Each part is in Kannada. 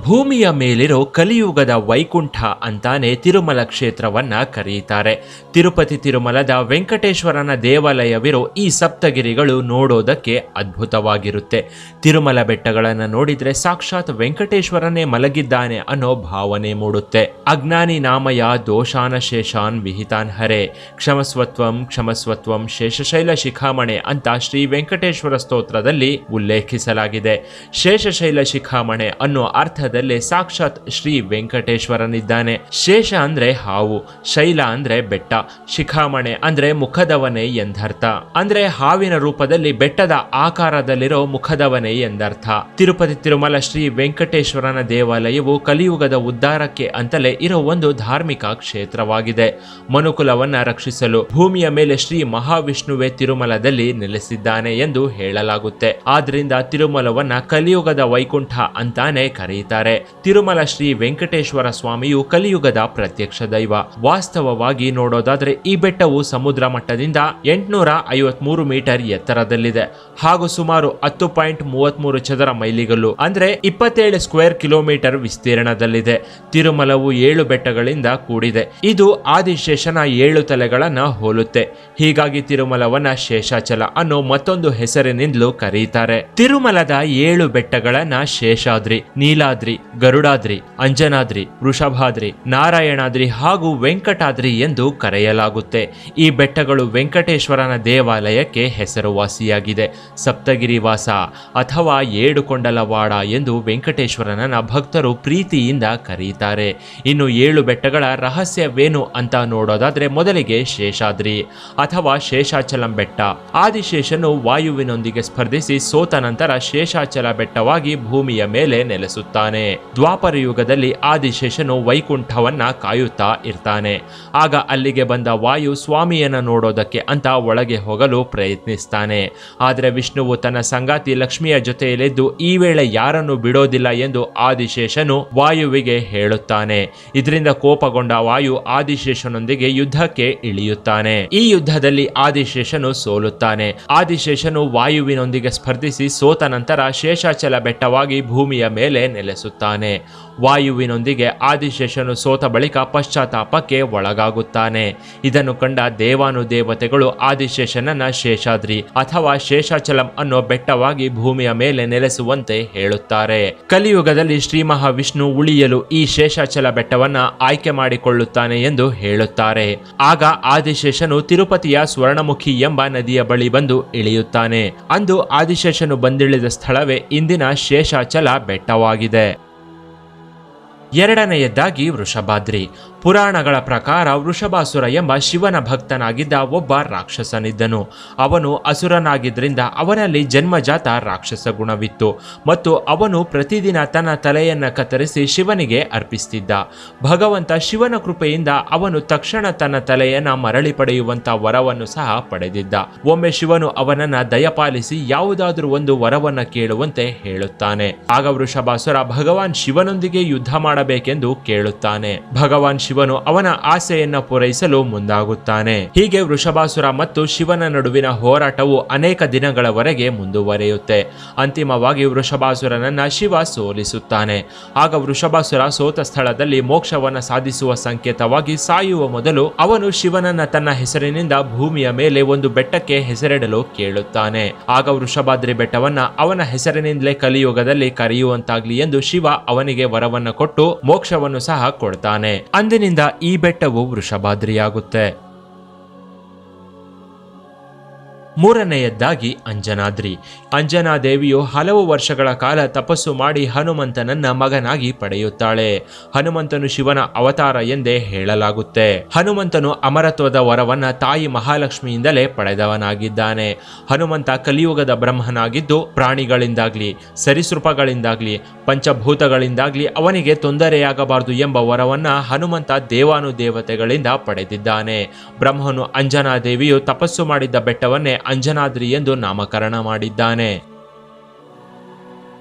ಭೂಮಿಯ ಮೇಲಿರೋ ಕಲಿಯುಗದ ವೈಕುಂಠ ಅಂತಾನೆ ತಿರುಮಲ ಕ್ಷೇತ್ರವನ್ನ ಕರೆಯುತ್ತಾರೆ. ತಿರುಪತಿ ತಿರುಮಲದ ವೆಂಕಟೇಶ್ವರನ ದೇವಾಲಯವಿರೋ ಈ ಸಪ್ತಗಿರಿಗಳು ನೋಡೋದಕ್ಕೆ ಅದ್ಭುತವಾಗಿರುತ್ತೆ. ತಿರುಮಲ ಬೆಟ್ಟಗಳನ್ನು ನೋಡಿದ್ರೆ ಸಾಕ್ಷಾತ್ ವೆಂಕಟೇಶ್ವರನೇ ಮಲಗಿದ್ದಾನೆ ಅನ್ನೋ ಭಾವನೆ ಮೂಡುತ್ತೆ. ಅಜ್ಞಾನಿ ನಾಮಯ ದೋಷಾನ ಶೇಷಾನ್ ವಿಹಿತಾನ್ ಹರೆ ಕ್ಷಮಸ್ವತ್ವಂ ಕ್ಷಮಸ್ವತ್ವಂ ಶೇಷಶೈಲ ಶಿಖಾಮಣೆ ಅಂತ ಶ್ರೀ ವೆಂಕಟೇಶ್ವರ ಸ್ತೋತ್ರದಲ್ಲಿ ಉಲ್ಲೇಖಿಸಲಾಗಿದೆ. ಶೇಷಶೈಲ ಶಿಖಾಮಣೆ ಅನ್ನೋ ಅರ್ಥದಲ್ಲಿ ಸಾಕ್ಷಾತ್ ಶ್ರೀ ವೆಂಕಟೇಶ್ವರನಿದ್ದಾನೆ. ಶೇಷ ಅಂದ್ರೆ ಹಾವು, ಶೈಲ ಅಂದ್ರೆ ಬೆಟ್ಟ, ಶಿಖಾಮಣೆ ಅಂದ್ರೆ ಮುಖದವನೇ ಎಂದರ್ಥ. ಅಂದ್ರೆ ಹಾವಿನ ರೂಪದಲ್ಲಿ ಬೆಟ್ಟದ ಆಕಾರದಲ್ಲಿರೋ ಮುಖದವನೇ ಎಂದರ್ಥ. ತಿರುಪತಿ ತಿರುಮಲ ಶ್ರೀ ವೆಂಕಟೇಶ್ವರನ ದೇವಾಲಯವು ಕಲಿಯುಗದ ಉದ್ಧಾರಕ್ಕೆ ಅಂತಲೇ ಇರೋ ಒಂದು ಧಾರ್ಮಿಕ ಕ್ಷೇತ್ರವಾಗಿದೆ. ಮನುಕುಲವನ್ನ ರಕ್ಷಿಸಲು ಭೂಮಿಯ ಮೇಲೆ ಶ್ರೀ ಮಹಾವಿಷ್ಣುವೇ ತಿರುಮಲದಲ್ಲಿ ನೆಲೆಸಿದ್ದಾನೆ ಎಂದು ಹೇಳಲಾಗುತ್ತೆ. ಆದ್ರಿಂದ ತಿರುಮಲವನ್ನ ಕಲಿಯುಗದ ವೈಕುಂಠ ಅಂತಾನೆ ಕರೆಯುತ್ತಾರೆ. ತಿರುಮಲ ಶ್ರೀ ವೆಂಕಟೇಶ್ವರ ಸ್ವಾಮಿಯು ಕಲಿಯುಗದ ಪ್ರತ್ಯಕ್ಷ ದೈವ. ವಾಸ್ತವವಾಗಿ ನೋಡೋದಾದ್ರೆ ಈ ಬೆಟ್ಟವು ಸಮುದ್ರ ಮಟ್ಟದಿಂದ 853 ಮೀಟರ್ ಎತ್ತರದಲ್ಲಿದೆ ಹಾಗೂ ಸುಮಾರು 10.33 ಚದರ ಮೈಲಿಗಲ್ಲು ಅಂದ್ರೆ 27 ಸ್ಕ್ವೇರ್ ಕಿಲೋಮೀಟರ್ ವಿಸ್ತೀರ್ಣದಲ್ಲಿದೆ. ತಿರುಮಲವು 7 ಬೆಟ್ಟಗಳಿಂದ ಕೂಡಿದೆ. ಇದು ಆದಿಶೇಷನ 7 ತಲೆಗಳನ್ನ ಹೋಲುತ್ತೆ. ಹೀಗಾಗಿ ತಿರುಮಲವನ್ನ ಶೇಷಾಚಲ ಅನ್ನೋ ಮತ್ತೊಂದು ಹೆಸರಿನಿಂದಲೂ ಕರೆಯುತ್ತಾರೆ. ತಿರುಮಲದ 7 ಬೆಟ್ಟಗಳನ್ನ ಶೇಷಾದ್ರಿ, ನೀಲಾದ್ರಿ, ಗರುಡಾದ್ರಿ, ಅಂಜನಾದ್ರಿ, ವೃಷಭಾದ್ರಿ, ನಾರಾಯಣಾದ್ರಿ ಹಾಗೂ ವೆಂಕಟಾದ್ರಿ ಎಂದು ಕರೆಯಲಾಗುತ್ತೆ. ಈ ಬೆಟ್ಟಗಳು ವೆಂಕಟೇಶ್ವರನ ದೇವಾಲಯಕ್ಕೆ ಹೆಸರುವಾಸಿಯಾಗಿದೆ. ಸಪ್ತಗಿರಿವಾಸ ಅಥವಾ ಏಡುಕೊಂಡಲವಾಡ ಎಂದು ವೆಂಕಟೇಶ್ವರನ ಭಕ್ತರು ಪ್ರೀತಿಯಿಂದ ಕರೆಯುತ್ತಾರೆ. ಇನ್ನು 7 ಬೆಟ್ಟಗಳ ರಹಸ್ಯವೇನು ಅಂತ ನೋಡೋದಾದ್ರೆ ಮೊದಲಿಗೆ ಶೇಷಾದ್ರಿ ಅಥವಾ ಶೇಷಾಚಲಂ ಬೆಟ್ಟ. ಆದಿಶೇಷನು ವಾಯುವಿನೊಂದಿಗೆ ಸ್ಪರ್ಧಿಸಿ ಸೋತ ನಂತರ ಶೇಷಾಚಲ ಬೆಟ್ಟವಾಗಿ ಭೂಮಿಯ ಮೇಲೆ ನೆಲೆಸುತ್ತಾನೆ. ದ್ವಾಪರ ಯುಗದಲ್ಲಿ ಆದಿಶೇಷನು ವೈಕುಂಠವನ್ನ ಕಾಯುತ್ತಾ ಇರ್ತಾನೆ. ಆಗ ಅಲ್ಲಿಗೆ ಬಂದ ವಾಯು ಸ್ವಾಮಿಯನ್ನ ನೋಡೋದಕ್ಕೆ ಅಂತ ಒಳಗೆ ಹೋಗಲು ಪ್ರಯತ್ನಿಸ್ತಾನೆ. ಆದರೆ ವಿಷ್ಣುವು ತನ್ನ ಸಂಗಾತಿ ಲಕ್ಷ್ಮಿಯ ಜೊತೆಯಲ್ಲಿದ್ದು ಈ ವೇಳೆ ಯಾರನ್ನು ಬಿಡೋದಿಲ್ಲ ಎಂದು ಆದಿಶೇಷನು ವಾಯುವಿಗೆ ಹೇಳುತ್ತಾನೆ. ಇದರಿಂದ ಕೋಪಗೊಂಡ ವಾಯು ಆದಿಶೇಷನೊಂದಿಗೆ ಯುದ್ಧಕ್ಕೆ ಇಳಿಯುತ್ತಾನೆ. ಈ ಯುದ್ಧದಲ್ಲಿ ಆದಿಶೇಷನು ಸೋಲುತ್ತಾನೆ. ಆದಿಶೇಷನು ವಾಯುವಿನೊಂದಿಗೆ ಸ್ಪರ್ಧಿಸಿ ಸೋತ ನಂತರ ಶೇಷಾಚಲ ಬೆಟ್ಟವಾಗಿ ಭೂಮಿಯ ಮೇಲೆ ನೆಲೆಸುತ್ತಾನೆ. ವಾಯುವಿನೊಂದಿಗೆ ಆದಿಶೇಷನು ಸೋತ ಬಳಿಕ ಪಶ್ಚಾತ್ತಾಪಕ್ಕೆ ಒಳಗಾಗುತ್ತಾನೆ. ಇದನ್ನು ಕಂಡ ದೇವಾನುದೇವತೆಗಳು ಆದಿಶೇಷನನ್ನ ಶೇಷಾದ್ರಿ ಅಥವಾ ಶೇಷಾಚಲಂ ಅನ್ನೋ ಬೆಟ್ಟವಾಗಿ ಭೂಮಿಯ ಮೇಲೆ ನೆಲೆಸುವಂತೆ ಹೇಳುತ್ತಾರೆ. ಕಲಿಯುಗದಲ್ಲಿ ಶ್ರೀ ಮಹಾವಿಷ್ಣು ಉಳಿಯಲು ಈ ಶೇಷಾಚಲ ಬೆಟ್ಟವನ್ನ ಆಯ್ಕೆ ಮಾಡಿಕೊಳ್ಳುತ್ತಾನೆ ಎಂದು ಹೇಳುತ್ತಾರೆ. ಆಗ ಆದಿಶೇಷನು ತಿರುಪತಿಯ ಸ್ವರ್ಣಮುಖಿ ಎಂಬ ನದಿಯ ಬಳಿ ಬಂದು ಇಳಿಯುತ್ತಾನೆ. ಅಂದು ಆದಿಶೇಷನು ಬಂದಿಳಿದ ಸ್ಥಳವೇ ಇಂದಿನ ಶೇಷಾಚಲ ಬೆಟ್ಟವಾಗಿದೆ. ಎರಡನೆಯದಾಗಿ ವೃಷಭಾದ್ರಿ. ಪುರಾಣಗಳ ಪ್ರಕಾರ ವೃಷಭಾಸುರ ಎಂಬ ಶಿವನ ಭಕ್ತನಾಗಿದ್ದ ಒಬ್ಬ ರಾಕ್ಷಸನಿದ್ದನು. ಅವನು ಅಸುರನಾಗಿದ್ದರಿಂದ ಅವನಲ್ಲಿ ಜನ್ಮಜಾತ ರಾಕ್ಷಸ ಗುಣವಿತ್ತು ಮತ್ತು ಅವನು ಪ್ರತಿದಿನ ತನ್ನ ತಲೆಯನ್ನ ಕತ್ತರಿಸಿ ಶಿವನಿಗೆ ಅರ್ಪಿಸುತ್ತಿದ್ದ. ಭಗವಂತ ಶಿವನ ಕೃಪೆಯಿಂದ ಅವನು ತಕ್ಷಣ ತನ್ನ ತಲೆಯನ್ನ ಮರಳಿ ಪಡೆಯುವಂತ ವರವನ್ನು ಸಹ ಪಡೆದಿದ್ದ. ಒಮ್ಮೆ ಶಿವನು ಅವನನ್ನ ದಯಪಾಲಿಸಿ ಯಾವುದಾದ್ರೂ ಒಂದು ವರವನ್ನ ಕೇಳುವಂತೆ ಹೇಳುತ್ತಾನೆ. ಆಗ ವೃಷಭಾಸುರ ಭಗವಾನ್ ಶಿವನೊಂದಿಗೆ ಯುದ್ಧ ಮಾಡಬೇಕೆಂದು ಕೇಳುತ್ತಾನೆ. ಭಗವಾನ್ ಶಿವನು ಅವನ ಆಸೆಯನ್ನ ಪೂರೈಸಲು ಮುಂದಾಗುತ್ತಾನೆ. ಹೀಗೆ ವೃಷಭಾಸುರ ಮತ್ತು ಶಿವನ ನಡುವಿನ ಹೋರಾಟವು ಅನೇಕ ದಿನಗಳವರೆಗೆ ಮುಂದುವರಿಯುತ್ತೆ. ಅಂತಿಮವಾಗಿ ವೃಷಭಾಸುರನನ್ನ ಶಿವ ಸೋಲಿಸುತ್ತಾನೆ. ಆಗ ವೃಷಭಾಸುರ ಸೋತ ಸ್ಥಳದಲ್ಲಿ ಮೋಕ್ಷವನ್ನ ಸಾಧಿಸುವ ಸಂಕೇತವಾಗಿ ಸಾಯುವ ಮೊದಲು ಅವನು ಶಿವನನ್ನ ತನ್ನ ಹೆಸರಿನಿಂದ ಭೂಮಿಯ ಮೇಲೆ ಒಂದು ಬೆಟ್ಟಕ್ಕೆ ಹೆಸರಿಡಲು ಕೇಳುತ್ತಾನೆ. ಆಗ ವೃಷಭಾದ್ರಿ ಬೆಟ್ಟವನ್ನ ಅವನ ಹೆಸರಿನಿಂದಲೇ ಕಲಿಯುಗದಲ್ಲಿ ಕರೆಯುವಂತಾಗ್ಲಿ ಎಂದು ಶಿವ ಅವನಿಗೆ ವರವನ್ನ ಕೊಟ್ಟು ಮೋಕ್ಷವನ್ನು ಸಹ ಕೊಡ್ತಾನೆ. ಅಂದಿನಿಂದ ಈ ಬೆಟ್ಟವು ವೃಷಭಾದ್ರಿಯಾಗುತ್ತೆ. ಮೂರನೆಯದ್ದಾಗಿ ಅಂಜನಾದ್ರಿ. ಅಂಜನಾದೇವಿಯು ಹಲವು ವರ್ಷಗಳ ಕಾಲ ತಪಸ್ಸು ಮಾಡಿ ಹನುಮಂತನನ್ನ ಮಗನಾಗಿ ಪಡೆಯುತ್ತಾಳೆ. ಹನುಮಂತನು ಶಿವನ ಅವತಾರ ಎಂದೇ ಹೇಳಲಾಗುತ್ತೆ. ಹನುಮಂತನು ಅಮರತ್ವದ ವರವನ್ನ ತಾಯಿ ಮಹಾಲಕ್ಷ್ಮಿಯಿಂದಲೇ ಪಡೆದವನಾಗಿದ್ದಾನೆ. ಹನುಮಂತ ಕಲಿಯುಗದ ಬ್ರಹ್ಮನಾಗಿದ್ದು ಪ್ರಾಣಿಗಳಿಂದಾಗ್ಲಿ ಸರೀಸೃಪಗಳಿಂದಾಗ್ಲಿ ಪಂಚಭೂತಗಳಿಂದಾಗ್ಲಿ ಅವನಿಗೆ ತೊಂದರೆಯಾಗಬಾರದು ಎಂಬ ವರವನ್ನ ಹನುಮಂತ ದೇವಾನುದೇವತೆಗಳಿಂದ ಪಡೆದಿದ್ದಾನೆ. ಬ್ರಹ್ಮನು ಅಂಜನಾದೇವಿಯು ತಪಸ್ಸು ಮಾಡಿದ್ದ ಬೆಟ್ಟವನ್ನೇ ಅಂಜನಾದ್ರಿ ಎಂದು ನಾಮಕರಣ ಮಾಡಿದ್ದಾನೆ.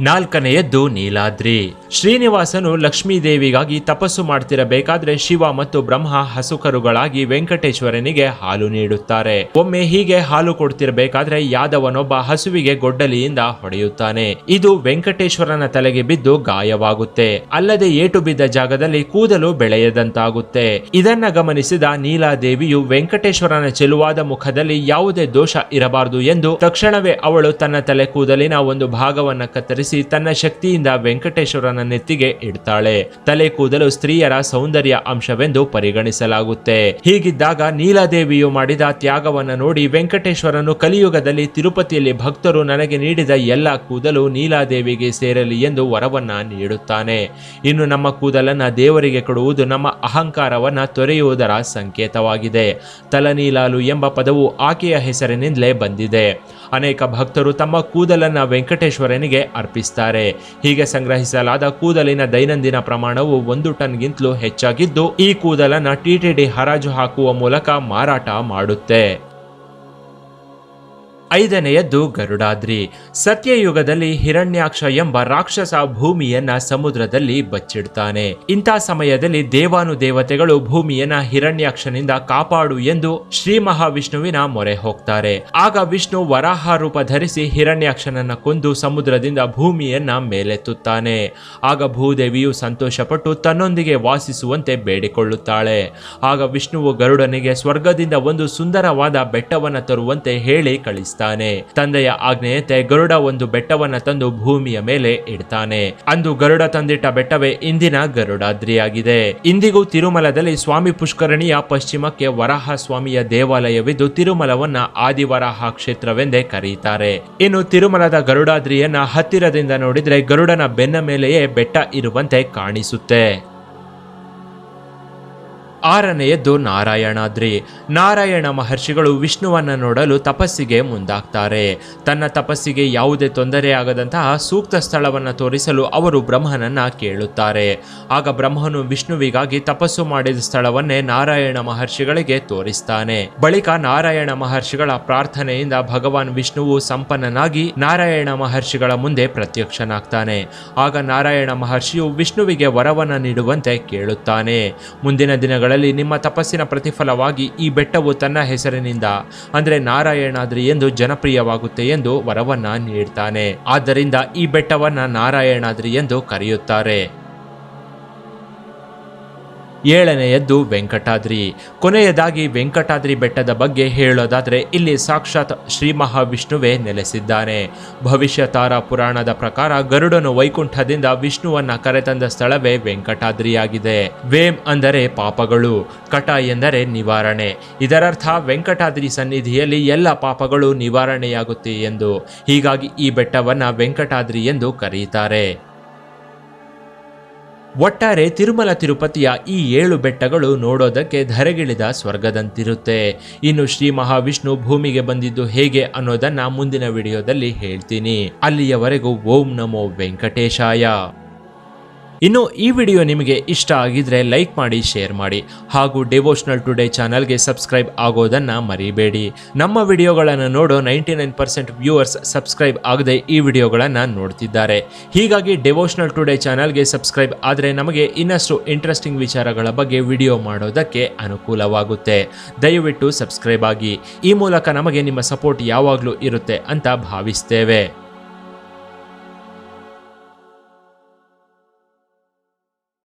ನಾಲ್ಕನೆಯದ್ದು ನೀಲಾದ್ರಿ. ಶ್ರೀನಿವಾಸನು ಲಕ್ಷ್ಮೀದೇವಿಗಾಗಿ ತಪಸ್ಸು ಮಾಡ್ತಿರಬೇಕಾದ್ರೆ ಶಿವ ಮತ್ತು ಬ್ರಹ್ಮ ಹಸುಕರುಗಳಾಗಿ ವೆಂಕಟೇಶ್ವರನಿಗೆ ಹಾಲು ನೀಡುತ್ತಾರೆ. ಒಮ್ಮೆ ಹೀಗೆ ಹಾಲು ಕೊಡ್ತಿರಬೇಕಾದ್ರೆ ಯಾದವನೊಬ್ಬ ಹಸುವಿಗೆ ಗೊಡ್ಡಲಿಯಿಂದ ಹೊಡೆಯುತ್ತಾನೆ. ಇದು ವೆಂಕಟೇಶ್ವರನ ತಲೆಗೆ ಬಿದ್ದು ಗಾಯವಾಗುತ್ತೆ. ಅಲ್ಲದೆ ಏಟು ಬಿದ್ದ ಜಾಗದಲ್ಲಿ ಕೂದಲು ಬೆಳೆಯದಂತಾಗುತ್ತೆ. ಇದನ್ನ ಗಮನಿಸಿದ ನೀಲಾದೇವಿಯು ವೆಂಕಟೇಶ್ವರನ ಚೆಲುವಾದ ಮುಖದಲ್ಲಿ ಯಾವುದೇ ದೋಷ ಇರಬಾರದು ಎಂದು ತಕ್ಷಣವೇ ಅವಳು ತನ್ನ ತಲೆ ಕೂದಲಿನ ಒಂದು ಭಾಗವನ್ನ ಕತ್ತರಿಸಿ ತನ್ನ ಶಕ್ತಿಯಿಂದ ವೆಂಕಟೇಶ್ವರನ ನೆತ್ತಿಗೆ ಇಡ್ತಾಳೆ. ತಲೆ ಕೂದಲು ಸ್ತ್ರೀಯರ ಸೌಂದರ್ಯ ಅಂಶವೆಂದು ಪರಿಗಣಿಸಲಾಗುತ್ತೆ. ಹೀಗಿದ್ದಾಗ ನೀಲಾದೇವಿಯು ಮಾಡಿದ ತ್ಯಾಗವನ್ನು ನೋಡಿ ವೆಂಕಟೇಶ್ವರನು ಕಲಿಯುಗದಲ್ಲಿ ತಿರುಪತಿಯಲ್ಲಿ ಭಕ್ತರು ನನಗೆ ನೀಡಿದ ಎಲ್ಲ ಕೂದಲು ನೀಲಾದೇವಿಗೆ ಸೇರಲಿ ಎಂದು ವರವನ್ನ ನೀಡುತ್ತಾನೆ. ಇನ್ನು ನಮ್ಮ ಕೂದಲನ್ನ ದೇವರಿಗೆ ಕೊಡುವುದು ನಮ್ಮ ಅಹಂಕಾರವನ್ನ ತೊರೆಯುವುದರ ಸಂಕೇತವಾಗಿದೆ. ತಲನೀಲಾಲು ಎಂಬ ಪದವು ಆಕೆಯ ಹೆಸರಿನಿಂದಲೇ ಬಂದಿದೆ. ಅನೇಕ ಭಕ್ತರು ತಮ್ಮ ಕೂದಲನ್ನ ವೆಂಕಟೇಶ್ವರನಿಗೆ ಅರ್ಪಿಸ್ತಾರೆ. ಹೀಗೆ ಸಂಗ್ರಹಿಸಲಾದ ಕೂದಲಿನ ದೈನಂದಿನ ಪ್ರಮಾಣವು 1 ಟನ್ಗಿಂತಲೂ ಹೆಚ್ಚಾಗಿದ್ದು ಈ ಕೂದಲನ್ನ ಟಿಟಿಡಿ ಹರಾಜು ಹಾಕುವ ಮೂಲಕ ಮಾರಾಟ ಮಾಡುತ್ತೆ. ಐದನೆಯದ್ದು ಗರುಡಾದ್ರಿ. ಸತ್ಯಯುಗದಲ್ಲಿ ಹಿರಣ್ಯಾಕ್ಷ ಎಂಬ ರಾಕ್ಷಸ ಭೂಮಿಯನ್ನ ಸಮುದ್ರದಲ್ಲಿ ಬಚ್ಚಿಡ್ತಾನೆ. ಇಂಥ ಸಮಯದಲ್ಲಿ ದೇವಾನುದೇವತೆಗಳು ಭೂಮಿಯನ್ನ ಹಿರಣ್ಯಾಕ್ಷನಿಂದ ಕಾಪಾಡು ಎಂದು ಶ್ರೀ ಮಹಾವಿಷ್ಣುವಿನ ಮೊರೆ ಹೋಗ್ತಾರೆ. ಆಗ ವಿಷ್ಣು ವರಾಹ ರೂಪ ಧರಿಸಿ ಹಿರಣ್ಯಾಕ್ಷನನ್ನ ಕೊಂದು ಸಮುದ್ರದಿಂದ ಭೂಮಿಯನ್ನ ಮೇಲೆತ್ತುತ್ತಾನೆ. ಆಗ ಭೂದೇವಿಯು ಸಂತೋಷಪಟ್ಟು ತನ್ನೊಂದಿಗೆ ವಾಸಿಸುವಂತೆ ಬೇಡಿಕೊಳ್ಳುತ್ತಾಳೆ. ಆಗ ವಿಷ್ಣುವು ಗರುಡನಿಗೆ ಸ್ವರ್ಗದಿಂದ ಒಂದು ಸುಂದರವಾದ ಬೆಟ್ಟವನ್ನ ತರುವಂತೆ ಹೇಳಿ ಕಳಿಸ್ತಾನೆ. ತಂದೆಯ ಆಜ್ಞೆಯಂತೆ ಗರುಡ ಒಂದು ಬೆಟ್ಟವನ್ನ ತಂದು ಭೂಮಿಯ ಮೇಲೆ ಇಡ್ತಾನೆ. ಅಂದು ಗರುಡ ತಂದಿಟ್ಟ ಬೆಟ್ಟವೇ ಇಂದಿನ ಗರುಡಾದ್ರಿಯಾಗಿದೆ. ಇಂದಿಗೂ ತಿರುಮಲದಲ್ಲಿ ಸ್ವಾಮಿ ಪುಷ್ಕರಣಿಯ ಪಶ್ಚಿಮಕ್ಕೆ ವರಾಹ ಸ್ವಾಮಿಯ ದೇವಾಲಯವಿದ್ದು ತಿರುಮಲವನ್ನ ಆದಿವರಾಹ ಕ್ಷೇತ್ರವೆಂದೇ ಕರೆಯುತ್ತಾರೆ. ಇನ್ನು ತಿರುಮಲದ ಗರುಡಾದ್ರಿಯನ್ನ ಹತ್ತಿರದಿಂದ ನೋಡಿದ್ರೆ ಗರುಡನ ಬೆನ್ನ ಮೇಲೆಯೇ ಬೆಟ್ಟ ಇರುವಂತೆ ಕಾಣಿಸುತ್ತೆ. ಆರನೆಯದ್ದು ನಾರಾಯಣಾದ್ರಿ. ನಾರಾಯಣ ಮಹರ್ಷಿಗಳು ವಿಷ್ಣುವನ್ನ ನೋಡಲು ತಪಸ್ಸಿಗೆ ಮುಂದಾಗ್ತಾರೆ. ತನ್ನ ತಪಸ್ಸಿಗೆ ಯಾವುದೇ ತೊಂದರೆಯಾಗದಂತಹ ಸೂಕ್ತ ಸ್ಥಳವನ್ನು ತೋರಿಸಲು ಅವರು ಬ್ರಹ್ಮನನ್ನ ಕೇಳುತ್ತಾರೆ. ಆಗ ಬ್ರಹ್ಮನು ವಿಷ್ಣುವಿಗಾಗಿ ತಪಸ್ಸು ಮಾಡಿದ ಸ್ಥಳವನ್ನೇ ನಾರಾಯಣ ಮಹರ್ಷಿಗಳಿಗೆ ತೋರಿಸ್ತಾನೆ. ಬಳಿಕ ನಾರಾಯಣ ಮಹರ್ಷಿಗಳ ಪ್ರಾರ್ಥನೆಯಿಂದ ಭಗವಾನ್ ವಿಷ್ಣುವು ಸಂಪನ್ನನಾಗಿ ನಾರಾಯಣ ಮಹರ್ಷಿಗಳ ಮುಂದೆ ಪ್ರತ್ಯಕ್ಷನಾಗ್ತಾನೆ. ಆಗ ನಾರಾಯಣ ಮಹರ್ಷಿಯು ವಿಷ್ಣುವಿಗೆ ವರವನ್ನ ನೀಡುವಂತೆ ಕೇಳುತ್ತಾನೆ. ಮುಂದಿನ ದಿನಗಳಲ್ಲಿ ನಿಮ್ಮ ತಪಸ್ಸಿನ ಪ್ರತಿಫಲವಾಗಿ ಈ ಬೆಟ್ಟವು ತನ್ನ ಹೆಸರಿನಿಂದ ಅಂದ್ರೆ ನಾರಾಯಣಾದ್ರಿ ಎಂದು ಜನಪ್ರಿಯವಾಗುತ್ತೆ ಎಂದು ವರವನ್ನ ನೀಡ್ತಾನೆ. ಆದ್ದರಿಂದ ಈ ಬೆಟ್ಟವನ್ನ ನಾರಾಯಣಾದ್ರಿ ಎಂದು ಕರೆಯುತ್ತಾರೆ. ಏಳನೆಯದ್ದು ವೆಂಕಟಾದ್ರಿ. ಕೊನೆಯದಾಗಿ ವೆಂಕಟಾದ್ರಿ ಬೆಟ್ಟದ ಬಗ್ಗೆ ಹೇಳೋದಾದ್ರೆ ಇಲ್ಲಿ ಸಾಕ್ಷಾತ್ ಶ್ರೀ ಮಹಾವಿಷ್ಣುವೇ ನೆಲೆಸಿದ್ದಾನೆ. ಭವಿಷ್ಯ ತಾರಾ ಪುರಾಣದ ಪ್ರಕಾರ ಗರುಡನು ವೈಕುಂಠದಿಂದ ವಿಷ್ಣುವನ್ನ ಕರೆತಂದ ಸ್ಥಳವೇ ವೆಂಕಟಾದ್ರಿಯಾಗಿದೆ. ವೇಂ ಅಂದರೆ ಪಾಪಗಳು, ಕಟ ಎಂದರೆ ನಿವಾರಣೆ. ಇದರರ್ಥ ವೆಂಕಟಾದ್ರಿ ಸನ್ನಿಧಿಯಲ್ಲಿ ಎಲ್ಲ ಪಾಪಗಳು ನಿವಾರಣೆಯಾಗುತ್ತೆ ಎಂದು. ಹೀಗಾಗಿ ಈ ಬೆಟ್ಟವನ್ನ ವೆಂಕಟಾದ್ರಿ ಎಂದು ಕರೆಯುತ್ತಾರೆ. ಒಟ್ಟಾರೆ ತಿರುಮಲ ತಿರುಪತಿಯ ಈ 7 ಬೆಟ್ಟಗಳು ನೋಡೋದಕ್ಕೆ ಧರೆಗಿಳಿದ ಸ್ವರ್ಗದಂತಿರುತ್ತೆ. ಇನ್ನು ಶ್ರೀ ಮಹಾವಿಷ್ಣು ಭೂಮಿಗೆ ಬಂದಿದ್ದು ಹೇಗೆ ಅನ್ನೋದನ್ನ ಮುಂದಿನ ವಿಡಿಯೋದಲ್ಲಿ ಹೇಳ್ತೀನಿ. ಅಲ್ಲಿಯವರೆಗೂ ಓಂ ನಮೋ ವೆಂಕಟೇಶಾಯ. ಇನ್ನು ಈ ವಿಡಿಯೋ ನಿಮಗೆ ಇಷ್ಟ ಆಗಿದ್ರೆ ಲೈಕ್ ಮಾಡಿ, ಶೇರ್ ಮಾಡಿ ಹಾಗೂ ಡಿವೋಷನಲ್ ಟುಡೇ ಚಾನಲ್ಗೆ ಸಬ್ಸ್ಕ್ರೈಬ್ ಆಗೋದನ್ನ ಮರಿಬೇಡಿ. ನಮ್ಮ ವಿಡಿಯೋಗಳನ್ನು ನೋಡೋ 99% ವ್ಯೂವರ್ಸ್ ಸಬ್ಸ್ಕ್ರೈಬ್ ಆಗದೆ ಈ ವಿಡಿಯೋಗಳನ್ನು ನೋಡ್ತಿದ್ದಾರೆ. ಹೀಗಾಗಿ ಡಿವೋಷನಲ್ ಟುಡೇ ಚಾನಲ್ಗೆ ಸಬ್ಸ್ಕ್ರೈಬ್ ಆದರೆ ನಮಗೆ ಇನ್ನಷ್ಟು ಇಂಟ್ರೆಸ್ಟಿಂಗ್ ವಿಚಾರಗಳ ಬಗ್ಗೆ ವಿಡಿಯೋ ಮಾಡೋದಕ್ಕೆ ಅನುಕೂಲವಾಗುತ್ತೆ. ದಯವಿಟ್ಟು ಸಬ್ಸ್ಕ್ರೈಬ್ ಆಗಿ. ಈ ಮೂಲಕ ನಮಗೆ ನಿಮ್ಮ ಸಪೋರ್ಟ್ ಯಾವಾಗಲೂ ಇರುತ್ತೆ ಅಂತ ಭಾವಿಸ್ತೇವೆ.